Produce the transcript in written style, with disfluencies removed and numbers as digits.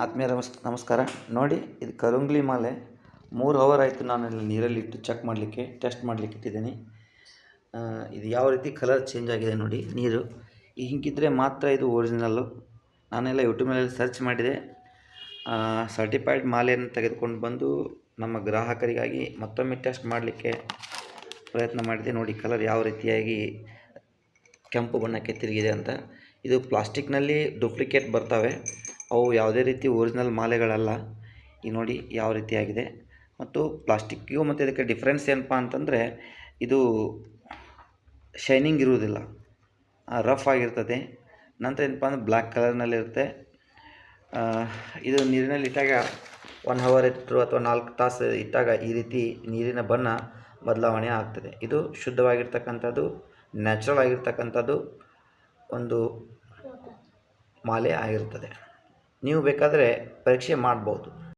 ಆತ್ಮೀಯ ನಮಸ್ಕಾರ. ನೋಡಿ, ಇದು ಕರುಂಗ್ಲಿ ಮಾಲೆ 3 ಅವರ್ ಆಯಿತು ನಾನು ಇಲ್ಲಿ ನೀರಲ್ಲಿಟ್ಟು ಚೆಕ್ ಮಾಡಲಿಕ್ಕೆ, ಟೆಸ್ಟ್ ಮಾಡಲಿಕ್ಕೆ ಇಟ್ಟಿದ್ದೀನಿ. ಇದು ಯಾವ ರೀತಿ ಕಲರ್ ಚೇಂಜ್ ಆಗಿದೆ ನೋಡಿ. ನೀರು ಹಿಂಗಿದ್ರೆ ಮಾತ್ರ ಇದು ಒರಿಜಿನಲ್ಲು. ನಾನೆಲ್ಲ ಯೂಟ್ಯೂಬ್ನಲ್ಲಿ ಸರ್ಚ್ ಮಾಡಿದೆ. ಸರ್ಟಿಫೈಡ್ ಮಾಲೆಯನ್ನು ತೆಗೆದುಕೊಂಡು ಬಂದು ನಮ್ಮ ಗ್ರಾಹಕರಿಗಾಗಿ ಮತ್ತೊಮ್ಮೆ ಟೆಸ್ಟ್ ಮಾಡಲಿಕ್ಕೆ ಪ್ರಯತ್ನ ಮಾಡಿದೆ. ನೋಡಿ ಕಲರ್ ಯಾವ ರೀತಿಯಾಗಿ ಕೆಂಪು ಬಣ್ಣಕ್ಕೆ ತಿರುಗಿದೆ ಅಂತ. ಇದು ಪ್ಲಾಸ್ಟಿಕ್ನಲ್ಲಿ ಡೂಪ್ಲಿಕೇಟ್ ಬರ್ತವೆ, ಅವು ಯಾವುದೇ ರೀತಿ ಒರಿಜಿನಲ್ ಮಾಲೆಗಳಲ್ಲ. ಈಗ ನೋಡಿ ಯಾವ ರೀತಿಯಾಗಿದೆ. ಮತ್ತು ಪ್ಲಾಸ್ಟಿಕ್ಕಿಗೂ ಮತ್ತು ಇದಕ್ಕೆ ಡಿಫ್ರೆನ್ಸ್ ಏನಪ್ಪ ಅಂತಂದರೆ, ಇದು ಶೈನಿಂಗ್ ಇರುವುದಿಲ್ಲ, ರಫ್ ಆಗಿರ್ತದೆ. ನಂತರ ಏನಪ್ಪ ಅಂದರೆ ಬ್ಲ್ಯಾಕ್ ಕಲರ್ನಲ್ಲಿರುತ್ತೆ. ಇದು ನೀರಿನಲ್ಲಿ ಇಟ್ಟಾಗ 1 ಅವರ್ ಇಟ್ಟರು ಅಥವಾ 4 ತಾಸು ಇಟ್ಟಾಗ ಈ ರೀತಿ ನೀರಿನ ಬಣ್ಣ ಬದಲಾವಣೆ ಆಗ್ತದೆ. ಇದು ಶುದ್ಧವಾಗಿರ್ತಕ್ಕಂಥದ್ದು, ನ್ಯಾಚುರಲ್ ಆಗಿರ್ತಕ್ಕಂಥದ್ದು ಒಂದು ಮಾಲೆ ಆಗಿರ್ತದೆ. ನೀವು ಬೇಕಾದರೆ ಪರೀಕ್ಷೆ ಮಾಡ್ಬೋದು.